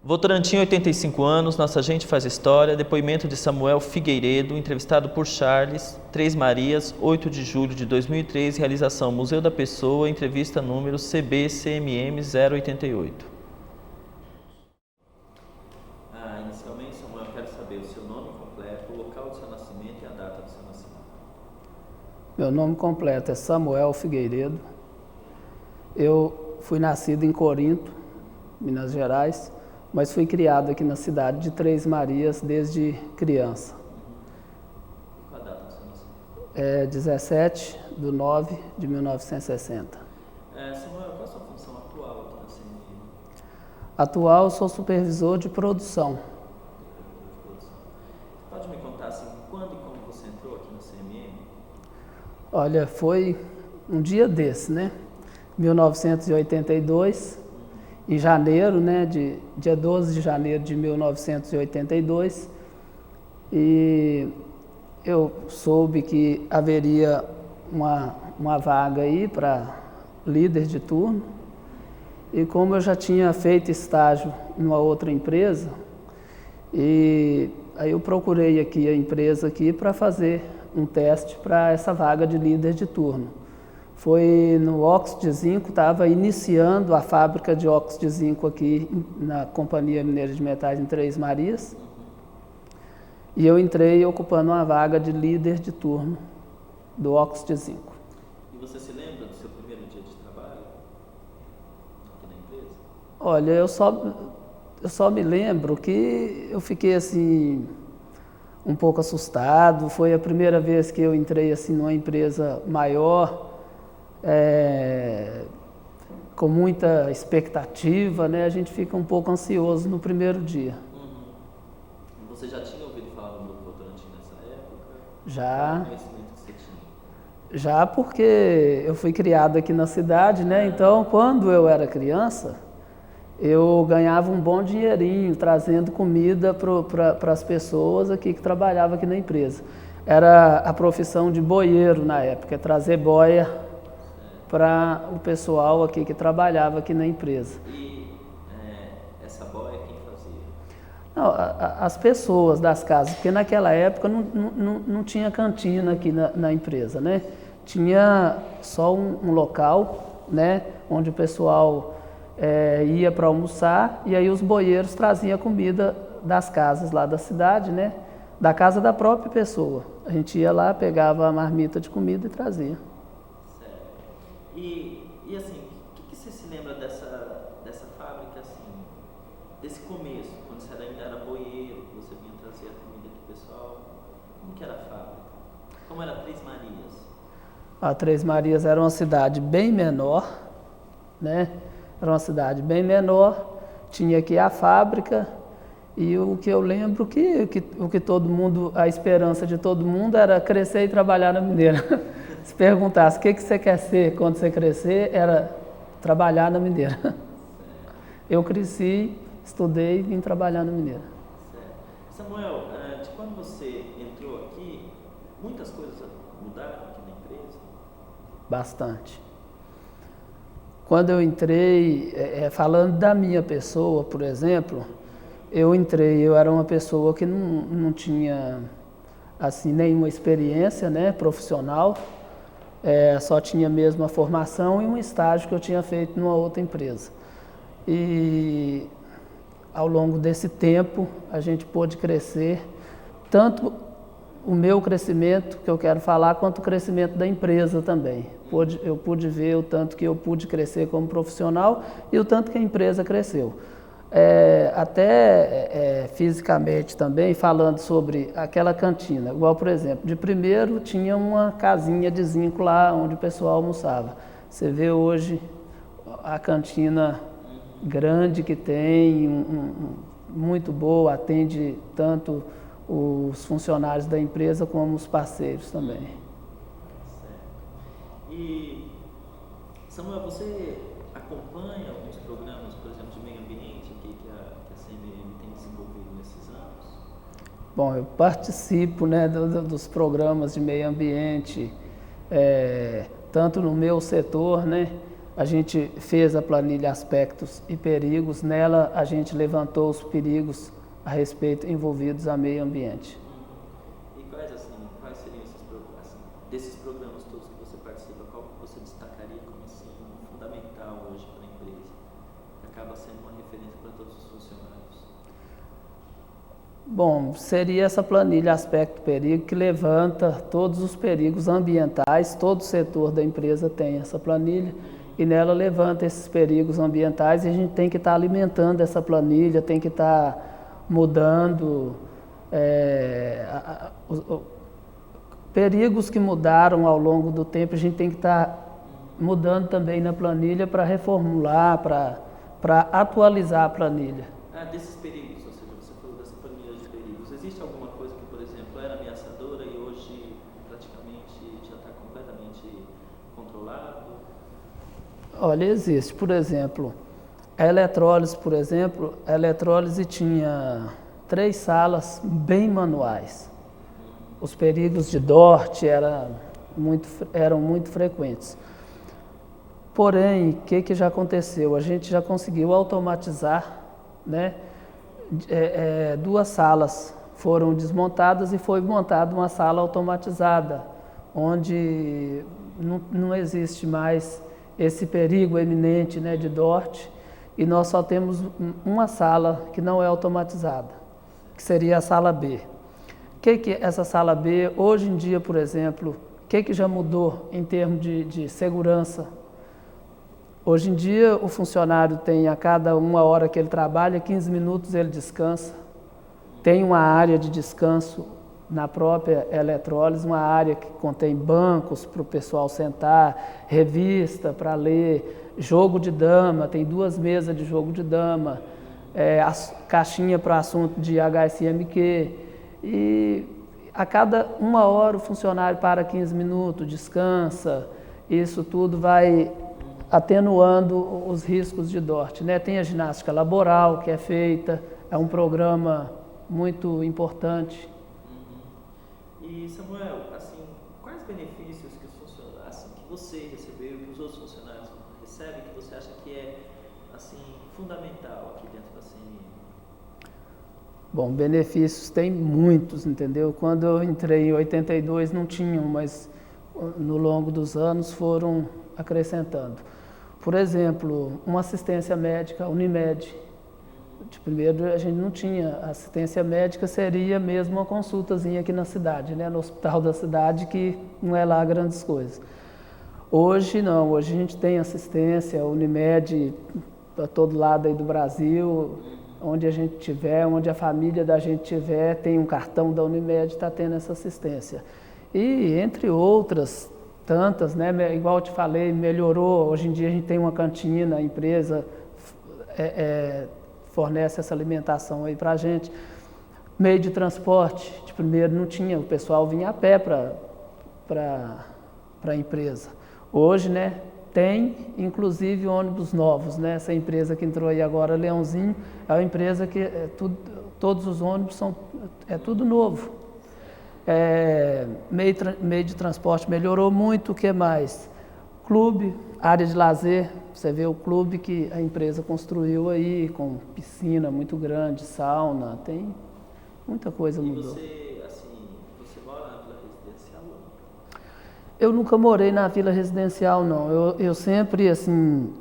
Votorantim, 85 anos, nossa gente faz história, depoimento de Samuel Figueiredo, entrevistado por Charles, Três Marias, 8 de julho de 2003, realização Museu da Pessoa, entrevista número CB-CMM 088. Inicialmente, Samuel, eu quero saber o seu nome completo, o local do seu nascimento e a data do seu nascimento. Meu nome completo é Samuel Figueiredo. Eu fui nascido em Corinto, Minas Gerais, mas fui criado aqui na cidade de Três Marias desde criança. Qual a data do seu nascimento? É 17/9/1960. Samuel, qual a sua função atual aqui na CMM? Atual, eu sou supervisor de produção. Pode me contar assim, quando e como você entrou aqui na CMM? Olha, foi um dia desse, né? 1982, em janeiro, né? Dia 12 de janeiro de 1982, e eu soube que haveria uma vaga aí para líder de turno, e como eu já tinha feito estágio em uma outra empresa, e aí eu procurei aqui a empresa aqui para fazer um teste para essa vaga de líder de turno. Foi no óxido de zinco, estava iniciando a fábrica de óxido de zinco aqui na Companhia Mineira de Metais em Três Marias. E eu entrei ocupando uma vaga de líder de turno do óxido de zinco. E você se lembra do seu primeiro dia de trabalho aqui na empresa? Olha, eu só me lembro que eu fiquei assim um pouco assustado. Foi a primeira vez que eu entrei assim numa empresa maior, com muita expectativa, né? A gente fica um pouco ansioso no primeiro dia. Você já tinha ouvido falar do Grupo Votorantim nessa época? Já. Qual o conhecimento que você tinha? Já, porque eu fui criado aqui na cidade, né? Então, quando eu era criança, eu ganhava um bom dinheirinho trazendo comida para as pessoas aqui que trabalhavam aqui na empresa. Era a profissão de boieiro na época, trazer boia para o pessoal aqui que trabalhava aqui na empresa. E essa boia quem fazia? Não, as pessoas das casas, porque naquela época não tinha cantina aqui na empresa, né? Tinha só um local, né, onde o pessoal ia para almoçar, e aí os boieiros traziam comida das casas lá da cidade, né? Da casa da própria pessoa. A gente ia lá, pegava a marmita de comida e trazia. E assim, o que você se lembra dessa fábrica, assim, desse começo, quando você ainda era boieiro, que você vinha trazer a comida pro pessoal? Como que era a fábrica? Como era Três Marias? A Três Marias era uma cidade bem menor, né? Era uma cidade bem menor, tinha aqui a fábrica, e o que eu lembro o que todo mundo, a esperança de todo mundo era crescer e trabalhar na mineira. Se perguntasse o que você quer ser quando você crescer, era trabalhar na mineira. Eu cresci, estudei e vim trabalhar na mineira. Certo. Samuel, de quando você entrou aqui, muitas coisas mudaram aqui na empresa? Bastante. Quando eu entrei, falando da minha pessoa, por exemplo, eu era uma pessoa que não tinha assim, nenhuma experiência, né, profissional, só tinha mesmo a formação e um estágio que eu tinha feito numa outra empresa. E ao longo desse tempo a gente pôde crescer, tanto o meu crescimento, que eu quero falar, quanto o crescimento da empresa também. Eu pude ver o tanto que eu pude crescer como profissional e o tanto que a empresa cresceu. Até fisicamente também, falando sobre aquela cantina, igual, por exemplo, de primeiro tinha uma casinha de zinco lá onde o pessoal almoçava. Você vê hoje a cantina grande que tem, muito boa, atende tanto os funcionários da empresa como os parceiros também. Certo. E, Samuel, você acompanha alguns programas, por exemplo, de meio ambiente que a CMM tem desenvolvido nesses anos? Bom, eu participo, né, dos programas de meio ambiente, tanto no meu setor, né, a gente fez a planilha Aspectos e Perigos. Nela, a gente levantou os perigos a respeito envolvidos ao meio ambiente. E quais seriam esses programas, desses programas todos que você participa, qual que você destacaria como assim, fundamental hoje para a empresa? Que acaba sendo uma referência para todos os funcionários. Bom, seria essa planilha Aspecto e Perigo que levanta todos os perigos ambientais. Todo setor da empresa tem essa planilha e nela levanta esses perigos ambientais e a gente tem que estar alimentando essa planilha, tem que estar mudando perigos que mudaram ao longo do tempo, a gente tem que estar mudando também na planilha para reformular, para atualizar a planilha. Desses perigos, ou seja, você falou dessa planilha de perigos, existe alguma coisa que, por exemplo, era ameaçadora e hoje praticamente já está completamente controlado? Olha, existe, por exemplo, a eletrólise, a eletrólise tinha 3 salas bem manuais. Os perigos de DORT eram muito frequentes. Porém, o que já aconteceu? A gente já conseguiu automatizar, né? 2 salas foram desmontadas e foi montada uma sala automatizada, onde não existe mais esse perigo eminente, né, de DORT, e nós só temos uma sala que não é automatizada, que seria a sala B. O que é essa sala B? Hoje em dia, por exemplo, o que já mudou em termos de segurança? Hoje em dia, o funcionário tem, a cada 1 hora que ele trabalha, 15 minutos ele descansa. Tem uma área de descanso na própria eletrólise, uma área que contém bancos para o pessoal sentar, revista para ler, jogo de dama, tem 2 mesas de jogo de dama, caixinha para assunto de HSMQ. E a cada 1 hora o funcionário para 15 minutos, descansa. Isso tudo vai atenuando os riscos de DORT, né? Tem a ginástica laboral que é feita, é um programa muito importante. E Samuel, assim, quais benefícios que você recebeu, que os outros funcionários recebem, que você acha que é assim fundamental aqui dentro da CNI? Bom, benefícios tem muitos, entendeu? Quando eu entrei em 82 não tinham, mas no longo dos anos foram acrescentando. Por exemplo, uma assistência médica, Unimed. De primeiro a gente não tinha assistência médica, seria mesmo uma consultazinha aqui na cidade, né? No hospital da cidade, que não é lá grandes coisas. Hoje não, hoje a gente tem assistência, Unimed para todo lado aí do Brasil, onde a gente tiver, onde a família da gente tiver, tem um cartão da Unimed, está tendo essa assistência. E entre outras tantas, né? Igual eu te falei, melhorou, hoje em dia a gente tem uma cantina, a empresa fornece essa alimentação aí para a gente. Meio de transporte, de primeiro não tinha, o pessoal vinha a pé para a empresa. Hoje, né, tem inclusive ônibus novos, né? Essa empresa que entrou aí agora, Leãozinho, é uma empresa que todos os ônibus é tudo novo. Meio de transporte melhorou muito, o que mais? Clube, área de lazer, você vê o clube que a empresa construiu aí, com piscina muito grande, sauna, tem muita coisa mudou. E você mora na Vila Residencial? Eu nunca morei na Vila Residencial, não. Eu sempre, assim,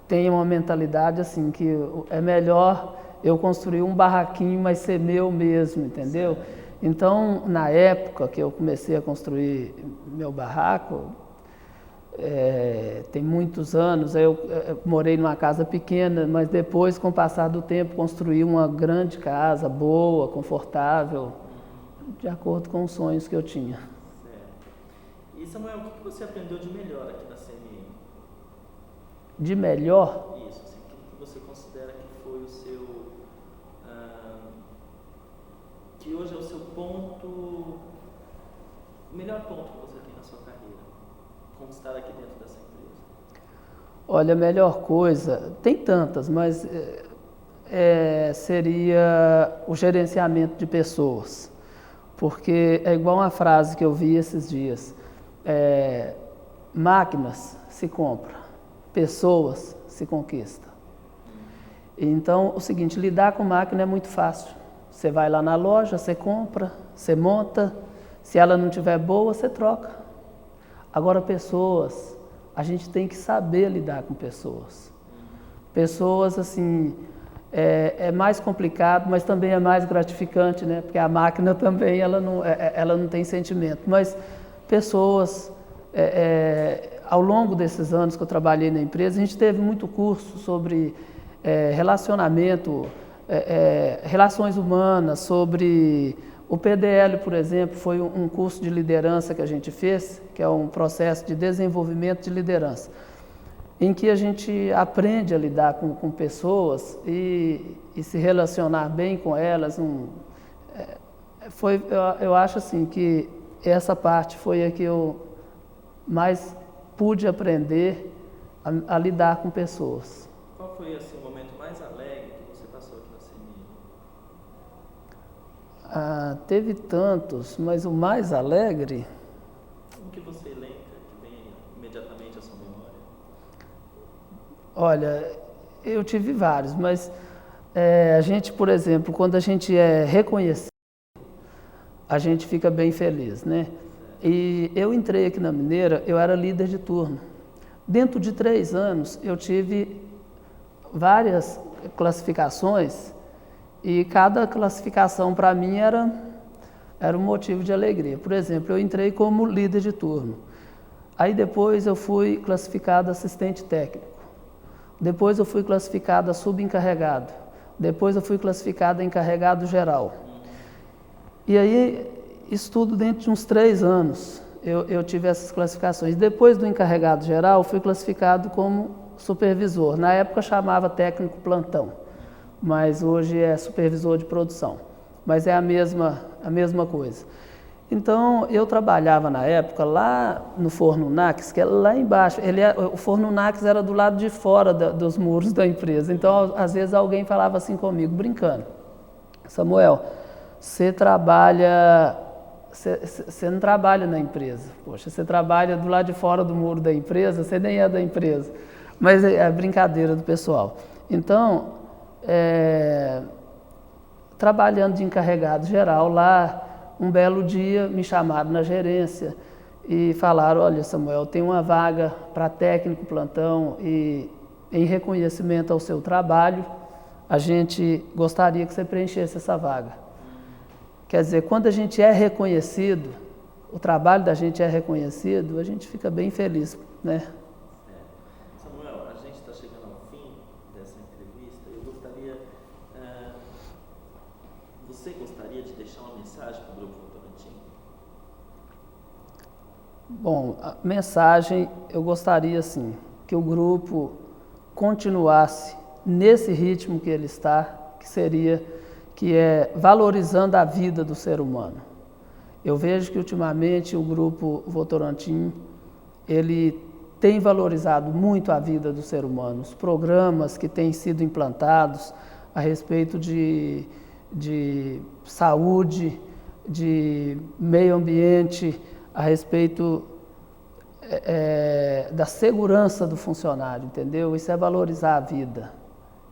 tenho uma mentalidade, assim, que é melhor eu construir um barraquinho, mas ser meu mesmo, entendeu? Então, na época que eu comecei a construir meu barraco, tem muitos anos, eu morei numa casa pequena, mas depois, com o passar do tempo, construí uma grande casa, boa, confortável, de acordo com os sonhos que eu tinha. Certo. E Samuel, o que você aprendeu de melhor aqui na CNI? De melhor? Isso, assim, o que você considera que foi o seu... que hoje é o seu ponto... o melhor ponto que você tem na sua carreira? Conquistar aqui dentro dessa empresa? Olha, a melhor coisa, tem tantas, mas seria o gerenciamento de pessoas. Porque é igual uma frase que eu vi esses dias, máquinas se compram, pessoas se conquista. Então, o seguinte, lidar com máquina é muito fácil. Você vai lá na loja, você compra, você monta, se ela não estiver boa, você troca. Agora, pessoas, a gente tem que saber lidar com pessoas. Pessoas, assim, é mais complicado, mas também é mais gratificante, né? Porque a máquina também, ela não tem sentimento. Mas pessoas, ao longo desses anos que eu trabalhei na empresa, a gente teve muito curso sobre relacionamento, relações humanas, sobre o PDL, por exemplo, foi um curso de liderança que a gente fez, que é um processo de desenvolvimento de liderança, em que a gente aprende a lidar com pessoas e se relacionar bem com elas. Eu acho assim que essa parte foi a que eu mais pude aprender a lidar com pessoas. Qual foi assim, o momento mais alegre que você passou aqui na CNI? Teve tantos, mas o mais alegre... O que você lembra que vem imediatamente à sua memória? Olha, eu tive vários, mas a gente, por exemplo, quando a gente é reconhecido, a gente fica bem feliz, né? E eu entrei aqui na Mineira, eu era líder de turno. Dentro de 3 anos, eu tive várias classificações e cada classificação para mim era um motivo de alegria. Por exemplo, eu entrei como líder de turno. Aí depois eu fui classificado assistente técnico. Depois eu fui classificado a subencarregado. Depois eu fui classificado a encarregado geral. E aí, isso tudo dentro de uns 3 anos, eu tive essas classificações. Depois do encarregado geral, fui classificado como supervisor. Na época chamava técnico plantão, mas hoje é supervisor de produção. Mas é a mesma coisa. Então, eu trabalhava na época lá no Forno Nax, que é lá embaixo. O Forno Nax era do lado de fora dos muros da empresa. Então, às vezes alguém falava assim comigo, brincando: Samuel, você não trabalha na empresa. Poxa, você trabalha do lado de fora do muro da empresa, você nem é da empresa. Mas é a brincadeira do pessoal. Então, trabalhando de encarregado geral lá, um belo dia me chamaram na gerência e falaram: olha, Samuel, tem uma vaga para técnico plantão e em reconhecimento ao seu trabalho, a gente gostaria que você preenchesse essa vaga. Quer dizer, quando a gente é reconhecido, o trabalho da gente é reconhecido, a gente fica bem feliz, né? Samuel, a gente está chegando ao fim dessa entrevista. Eu gostaria... você gostaria de deixar uma mensagem para o Grupo Votorantim? Bom, a mensagem, eu gostaria, assim, que o grupo continuasse nesse ritmo que ele está, que é valorizando a vida do ser humano. Eu vejo que ultimamente o Grupo Votorantim, ele tem valorizado muito a vida do ser humano. Os programas que têm sido implantados a respeito de saúde, de meio ambiente, a respeito da segurança do funcionário, entendeu? Isso é valorizar a vida.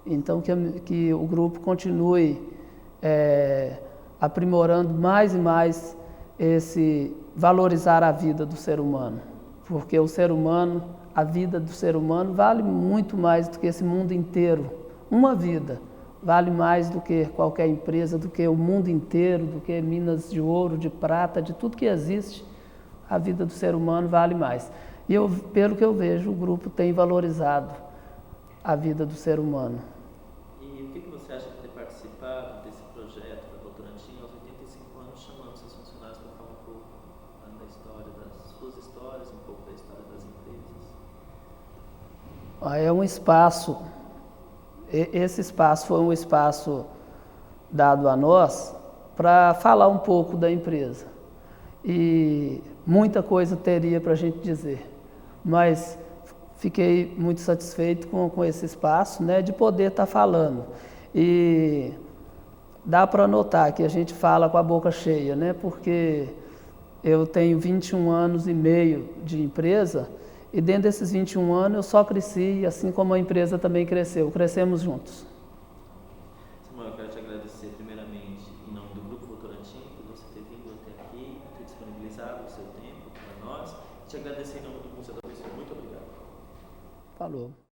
Então, que o grupo continue aprimorando mais e mais esse valorizar a vida do ser humano, porque o ser humano, a vida do ser humano vale muito mais do que esse mundo inteiro. Uma vida vale mais do que qualquer empresa, do que o mundo inteiro, do que minas de ouro, de prata, de tudo que existe. A vida do ser humano vale mais. E pelo que eu vejo, o grupo tem valorizado a vida do ser humano. E o que você acha de ter participado desse projeto da Votorantim aos 85 anos, chamando seus funcionários para falar um pouco da história, das suas histórias, um pouco da história das empresas? É um espaço, esse espaço foi um espaço dado a nós para falar um pouco da empresa. E muita coisa teria para a gente dizer, mas fiquei muito satisfeito com esse espaço, né, de poder estar falando. E dá para notar que a gente fala com a boca cheia, né, porque eu tenho 21 anos e meio de empresa E dentro desses 21 anos eu só cresci, assim como a empresa também cresceu. Crescemos juntos. Samuel, eu quero te agradecer primeiramente em nome do Grupo Votorantim por você ter vindo até aqui, ter disponibilizado o seu tempo para nós. Te agradecer em nome do Museu da Pessoa. Muito obrigado. Falou.